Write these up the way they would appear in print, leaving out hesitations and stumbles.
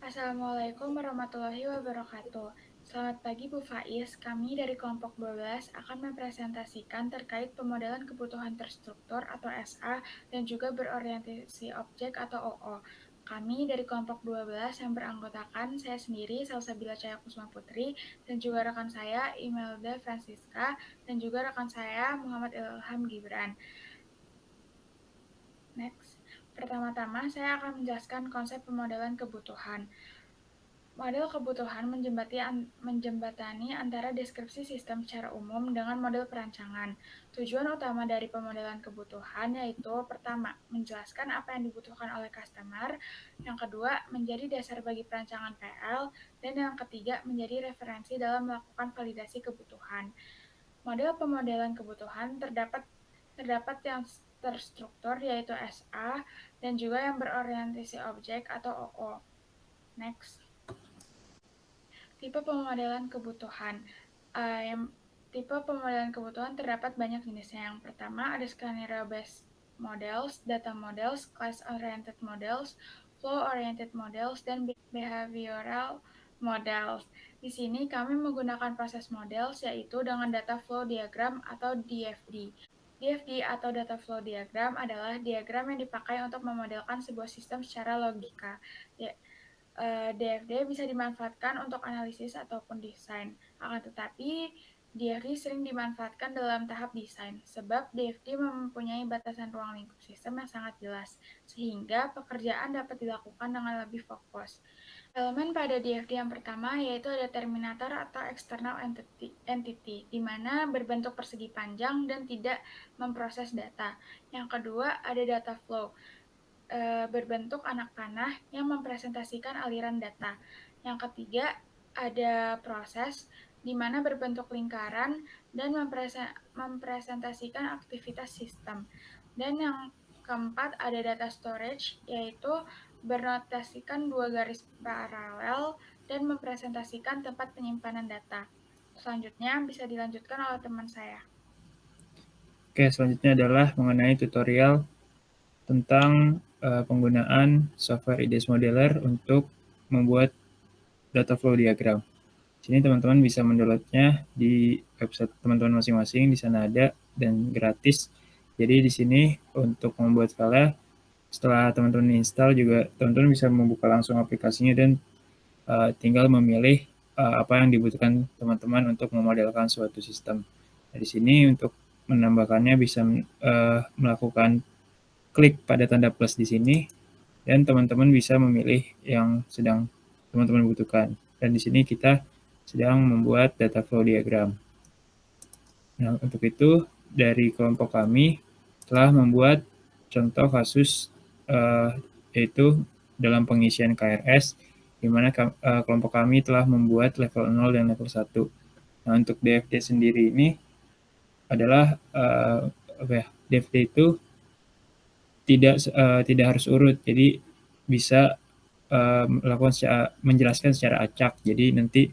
Assalamualaikum warahmatullahi wabarakatuh. Selamat pagi Bu Faiz, kami dari kelompok 12 akan mempresentasikan terkait pemodelan kebutuhan terstruktur atau SA dan juga berorientasi objek atau OO. Kami dari kelompok 12 yang beranggotakan saya sendiri, Salsabila Cahaya Kusuma Putri, dan juga rekan saya, Imelda Francisca, dan juga rekan saya, Muhammad Ilham Gibran. Next. Pertama-tama, saya akan menjelaskan konsep pemodelan kebutuhan. Model kebutuhan menjembatani antara deskripsi sistem secara umum dengan model perancangan. Tujuan utama dari pemodelan kebutuhan yaitu pertama, menjelaskan apa yang dibutuhkan oleh customer, yang kedua, menjadi dasar bagi perancangan PL, dan yang ketiga, menjadi referensi dalam melakukan validasi kebutuhan. Model pemodelan kebutuhan terdapat yang terstruktur yaitu SA dan juga yang berorientasi objek atau OO. Next. Tipe pemodelan kebutuhan. Tipe pemodelan kebutuhan terdapat banyak jenisnya. Yang pertama ada scenario-based models, data models, class-oriented models, flow-oriented models, dan behavioral models. Di sini kami menggunakan proses models yaitu dengan data flow diagram atau DFD. DFD atau data flow diagram adalah diagram yang dipakai untuk memodelkan sebuah sistem secara logika. DFD bisa dimanfaatkan untuk analisis ataupun desain. Akan tetapi, DFD sering dimanfaatkan dalam tahap desain, sebab DFD mempunyai batasan ruang lingkup sistem yang sangat jelas, sehingga pekerjaan dapat dilakukan dengan lebih fokus. Elemen pada DFD yang pertama yaitu ada terminator atau external entity, di mana berbentuk persegi panjang dan tidak memproses data. Yang kedua ada data flow, berbentuk anak panah yang mempresentasikan aliran data. Yang ketiga, ada proses di mana berbentuk lingkaran dan mempresentasikan aktivitas sistem. Dan yang keempat, ada data storage, yaitu bernotasikan dua garis paralel dan mempresentasikan tempat penyimpanan data. Selanjutnya bisa dilanjutkan oleh teman saya. Oke, selanjutnya adalah mengenai tutorial tentang penggunaan software IDES Modeler untuk membuat data flow diagram. Sini teman-teman bisa mendownloadnya di website teman-teman masing-masing, di sana ada dan gratis. Jadi di sini untuk membuat file, setelah teman-teman install juga teman-teman bisa membuka langsung aplikasinya dan tinggal memilih apa yang dibutuhkan teman-teman untuk memodelkan suatu sistem. Nah, di sini untuk menambahkannya bisa melakukan klik pada tanda plus di sini dan teman-teman bisa memilih yang sedang teman-teman butuhkan. Dan di sini kita sedang membuat data flow diagram. Nah, untuk itu dari kelompok kami telah membuat contoh kasus yaitu dalam pengisian KRS di mana kelompok kami telah membuat level 0 dan level 1. Nah, untuk DFD sendiri ini adalah DFD itu tidak harus urut, jadi bisa menjelaskan secara acak. Jadi nanti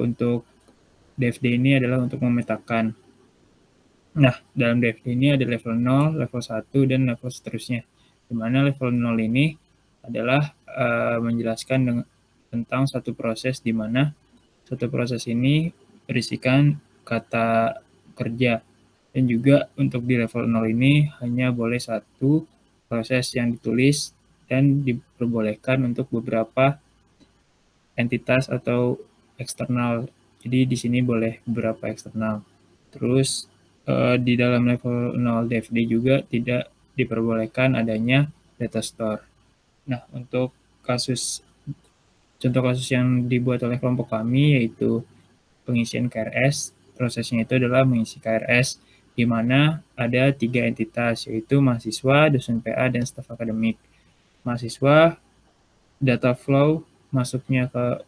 untuk DFD ini adalah untuk memetakan. Nah, dalam DFD ini ada level 0, level 1, dan level seterusnya. Di mana level 0 ini adalah menjelaskan tentang satu proses di mana satu proses ini berisikan kata kerja. Dan juga untuk di level 0 ini hanya boleh satu proses yang ditulis dan diperbolehkan untuk beberapa entitas atau eksternal. Jadi di sini boleh beberapa eksternal. Terus di dalam level 0 DFD juga tidak diperbolehkan adanya data store. Nah, untuk contoh kasus yang dibuat oleh kelompok kami yaitu pengisian KRS. Prosesnya itu adalah mengisi KRS di mana ada 3 entitas yaitu mahasiswa, dosen PA, dan staf akademik. Mahasiswa, data flow masuknya ke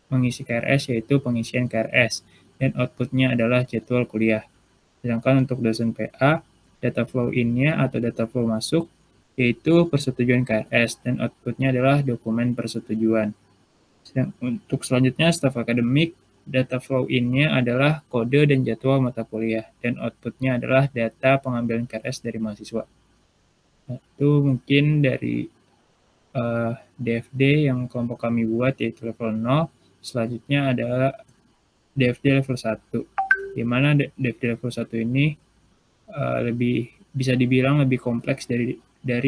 mengisi KRS yaitu pengisian KRS dan outputnya adalah jadwal kuliah. Sedangkan untuk dosen PA, data flow in-nya atau data flow masuk yaitu persetujuan KRS dan outputnya adalah dokumen persetujuan. Untuk selanjutnya staf akademik, data flow in-nya adalah kode dan jadwal mata kuliah dan outputnya adalah data pengambilan KRS dari mahasiswa. Nah, itu mungkin dari DFD yang kelompok kami buat yaitu level 0. Selanjutnya adalah DFD level 1, di mana DFD level 1 ini lebih bisa dibilang lebih kompleks dari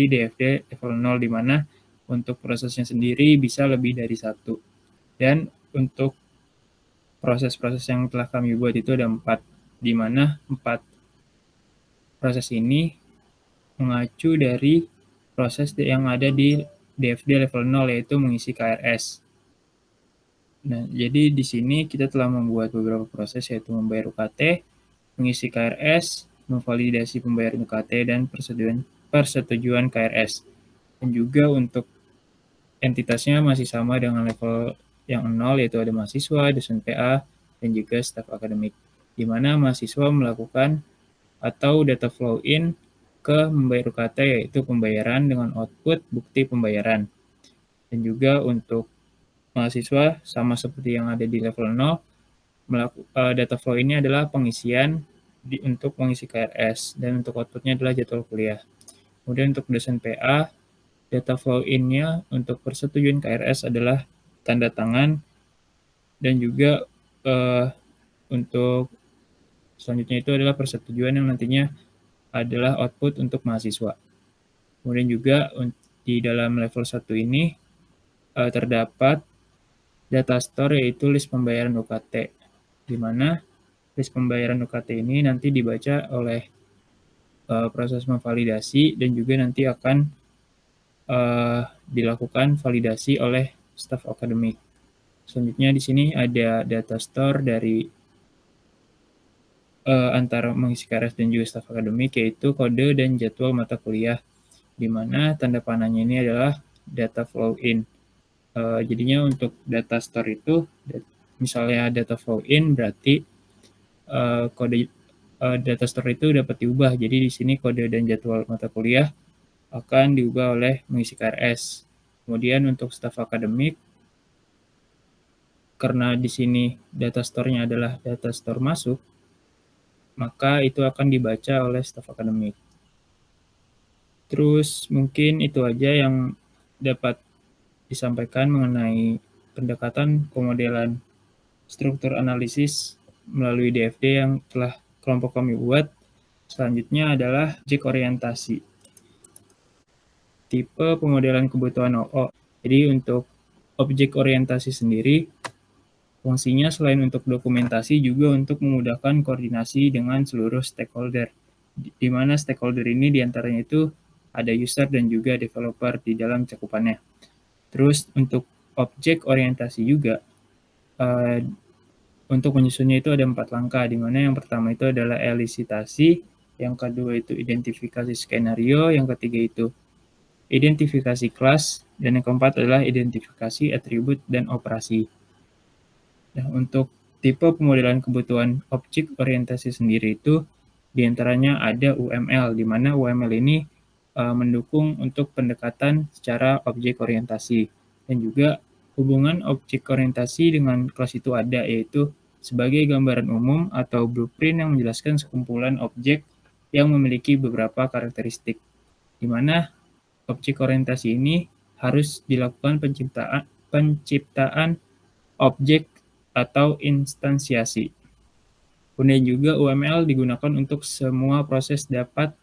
DFD level 0, di mana untuk prosesnya sendiri bisa lebih dari satu. Dan untuk proses-proses yang telah kami buat itu ada 4, di mana 4 proses ini mengacu dari proses yang ada di DFD level 0, yaitu mengisi KRS. Nah, jadi di sini kita telah membuat beberapa proses, yaitu membayar UKT, mengisi KRS, memvalidasi pembayaran UKT, dan persetujuan KRS. Dan juga untuk entitasnya masih sama dengan level yang 0, yaitu ada mahasiswa, dosen PA, dan juga staf akademik, di mana mahasiswa melakukan atau data flow in ke membayar UKT, yaitu pembayaran dengan output bukti pembayaran. Dan juga untuk mahasiswa, sama seperti yang ada di level 0, data flow ini adalah pengisian untuk mengisi KRS, dan untuk outputnya adalah jadwal kuliah. Kemudian untuk dosen PA, data flow in-nya untuk persetujuan KRS adalah tanda tangan, dan juga untuk selanjutnya itu adalah persetujuan yang nantinya adalah output untuk mahasiswa. Kemudian juga di dalam level 1 ini terdapat data store, yaitu list pembayaran UKT, di mana list pembayaran UKT ini nanti dibaca oleh proses memvalidasi, dan juga nanti akan dilakukan validasi oleh staf akademik. Selanjutnya di sini ada data store dari antara mengisi KRS dan juga staf akademik, yaitu kode dan jadwal mata kuliah, di mana tanda panahnya ini adalah data flow in. Jadinya untuk data store itu, misalnya data flow in berarti kode data store itu dapat diubah. Jadi di sini kode dan jadwal mata kuliah akan diubah oleh mengisi KRS. Kemudian untuk staf akademik, karena di sini data store-nya adalah data store masuk, maka itu akan dibaca oleh staf akademik. Terus mungkin itu aja yang dapat disampaikan mengenai pendekatan pemodelan struktur analisis melalui DFD yang telah kelompok kami buat. Selanjutnya adalah objek orientasi. Tipe pemodelan kebutuhan OO. Jadi untuk objek orientasi sendiri, fungsinya selain untuk dokumentasi juga untuk memudahkan koordinasi dengan seluruh stakeholder. Di mana stakeholder ini diantaranya itu ada user dan juga developer di dalam cakupannya. Terus untuk objek orientasi juga, untuk menyusunnya itu ada 4 langkah, di mana yang pertama itu adalah elisitasi, yang kedua itu identifikasi skenario, yang ketiga itu identifikasi kelas, dan yang keempat adalah identifikasi atribut dan operasi. Nah, untuk tipe pemodelan kebutuhan objek orientasi sendiri itu diantaranya ada UML, di mana UML ini mendukung untuk pendekatan secara objek orientasi, dan juga hubungan objek orientasi dengan kelas itu ada, yaitu sebagai gambaran umum atau blueprint yang menjelaskan sekumpulan objek yang memiliki beberapa karakteristik, di mana objek orientasi ini harus dilakukan penciptaan objek atau instansiasi. Kemudian juga UML digunakan untuk semua proses dapat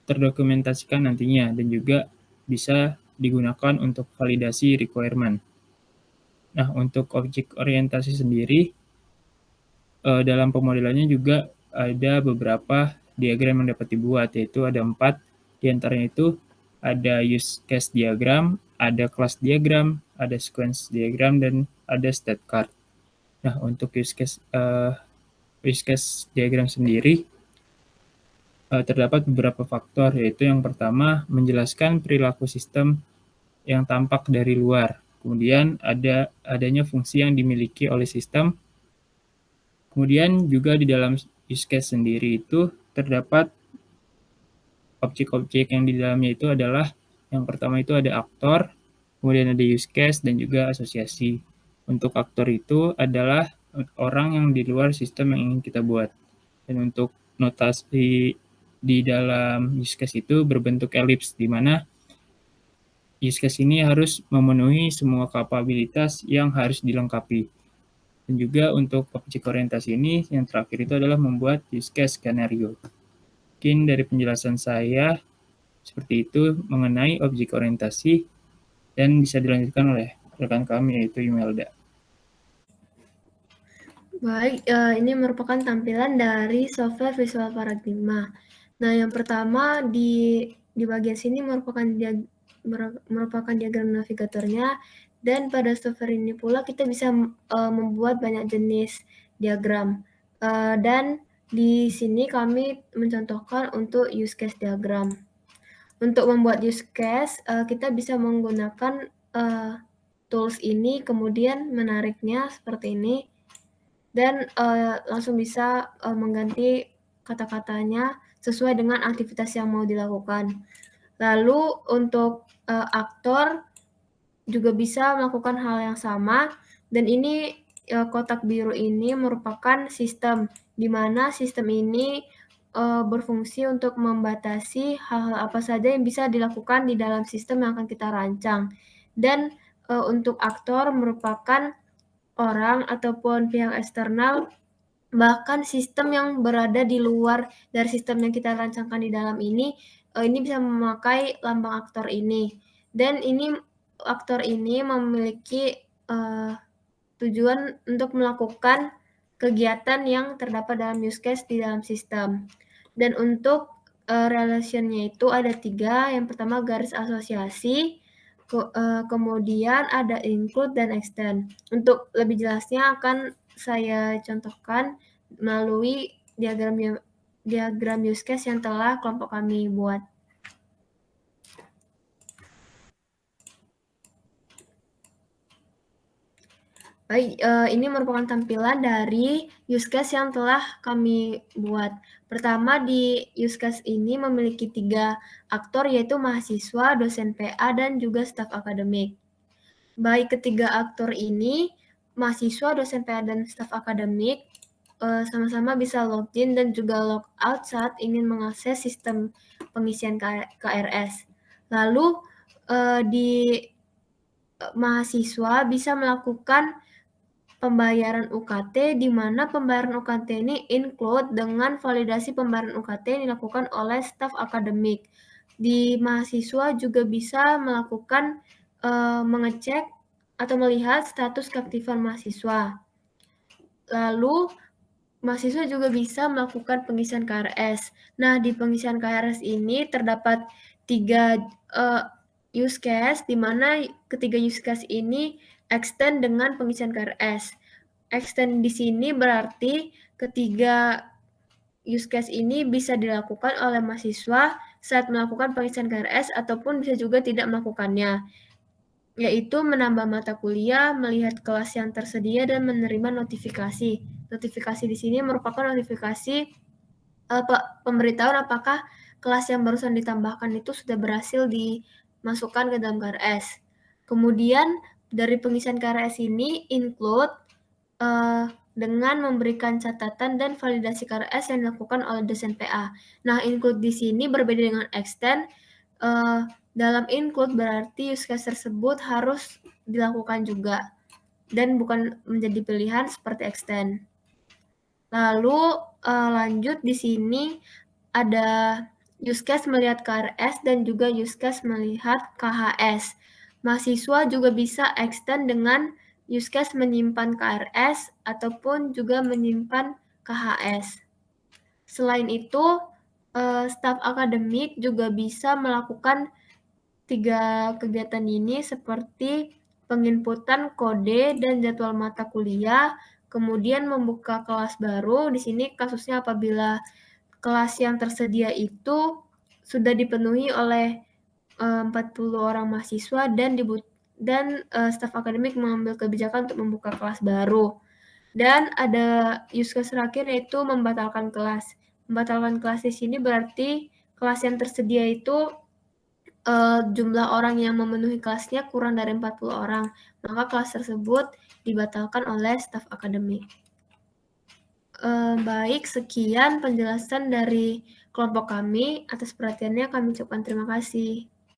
terdokumentasikan nantinya, dan juga bisa digunakan untuk validasi requirement. Nah, untuk objek orientasi sendiri, dalam pemodelannya juga ada beberapa diagram yang dapat dibuat, yaitu ada 4, diantaranya itu ada use case diagram, ada class diagram, ada sequence diagram, dan ada state card. Nah, untuk use case diagram sendiri terdapat beberapa faktor, yaitu yang pertama menjelaskan perilaku sistem yang tampak dari luar. Kemudian adanya fungsi yang dimiliki oleh sistem. Kemudian juga di dalam use case sendiri itu terdapat objek-objek yang di dalamnya itu adalah, yang pertama itu ada aktor, kemudian ada use case, dan juga asosiasi. Untuk aktor itu adalah orang yang di luar sistem yang ingin kita buat. Dan untuk notasi di dalam use case itu berbentuk elips, di mana use case ini harus memenuhi semua kapabilitas yang harus dilengkapi. Dan juga untuk objek orientasi ini, yang terakhir itu adalah membuat use case skenario. Mungkin dari penjelasan saya seperti itu mengenai objek orientasi, dan bisa dilanjutkan oleh rekan kami yaitu Imelda. Baik, ini merupakan tampilan dari software visual paradigma. Nah, yang pertama di bagian sini merupakan diagram navigatornya, dan pada software ini pula kita bisa membuat banyak jenis diagram. Dan di sini kami mencontohkan untuk use case diagram. Untuk membuat use case, kita bisa menggunakan tools ini, kemudian menariknya seperti ini, dan langsung bisa mengganti kata-katanya sesuai dengan aktivitas yang mau dilakukan. Lalu untuk aktor juga bisa melakukan hal yang sama, dan ini kotak biru ini merupakan sistem, di mana sistem ini berfungsi untuk membatasi hal-hal apa saja yang bisa dilakukan di dalam sistem yang akan kita rancang. Dan untuk aktor merupakan orang ataupun pihak eksternal, bahkan sistem yang berada di luar dari sistem yang kita rancangkan di dalam ini bisa memakai lambang aktor ini. Dan ini aktor ini memiliki tujuan untuk melakukan kegiatan yang terdapat dalam use case di dalam sistem. Dan untuk relationnya itu ada 3. Yang pertama garis asosiasi, kemudian ada include dan extend. Untuk lebih jelasnya akan saya contohkan melalui diagram use case yang telah kelompok kami buat. Baik, ini merupakan tampilan dari use case yang telah kami buat. Pertama, di use case ini memiliki 3 aktor, yaitu mahasiswa, dosen PA, dan juga staf akademik. Baik ketiga aktor ini, mahasiswa, dosen PA, dan staf akademik, sama-sama bisa login dan juga logout saat ingin mengakses sistem pengisian KRS. Lalu, di mahasiswa bisa melakukan pembayaran UKT, di mana pembayaran UKT ini include dengan validasi pembayaran UKT yang dilakukan oleh staf akademik. Di mahasiswa juga bisa melakukan mengecek atau melihat status keaktifan mahasiswa. Lalu, mahasiswa juga bisa melakukan pengisian KRS. Nah, di pengisian KRS ini terdapat 3 use case, di mana ketiga use case ini extend dengan pengisian KRS. Extend di sini berarti ketiga use case ini bisa dilakukan oleh mahasiswa saat melakukan pengisian KRS ataupun bisa juga tidak melakukannya, yaitu menambah mata kuliah, melihat kelas yang tersedia, dan menerima notifikasi. Notifikasi di sini merupakan notifikasi pemberitahuan apakah kelas yang barusan ditambahkan itu sudah berhasil dimasukkan ke dalam KRS. Kemudian dari pengisian KRS ini include dengan memberikan catatan dan validasi KRS yang dilakukan oleh dosen PA. Nah, include di sini berbeda dengan extend. Dalam include berarti use case tersebut harus dilakukan juga dan bukan menjadi pilihan seperti extend. Lalu lanjut di sini ada use case melihat KRS dan juga use case melihat KHS. Mahasiswa juga bisa extend dengan use case menyimpan KRS ataupun juga menyimpan KHS. Selain itu, staf akademik juga bisa melakukan 3 kegiatan ini seperti penginputan kode dan jadwal mata kuliah, kemudian membuka kelas baru. Di sini kasusnya apabila kelas yang tersedia itu sudah dipenuhi oleh 40 orang mahasiswa dan staf akademik mengambil kebijakan untuk membuka kelas baru. Dan ada use case terakhir yaitu membatalkan kelas. Membatalkan kelas di sini berarti kelas yang tersedia itu jumlah orang yang memenuhi kelasnya kurang dari 40 orang, maka kelas tersebut dibatalkan oleh staf akademik. Baik, sekian penjelasan dari kelompok kami. Atas perhatiannya kami ucapkan terima kasih.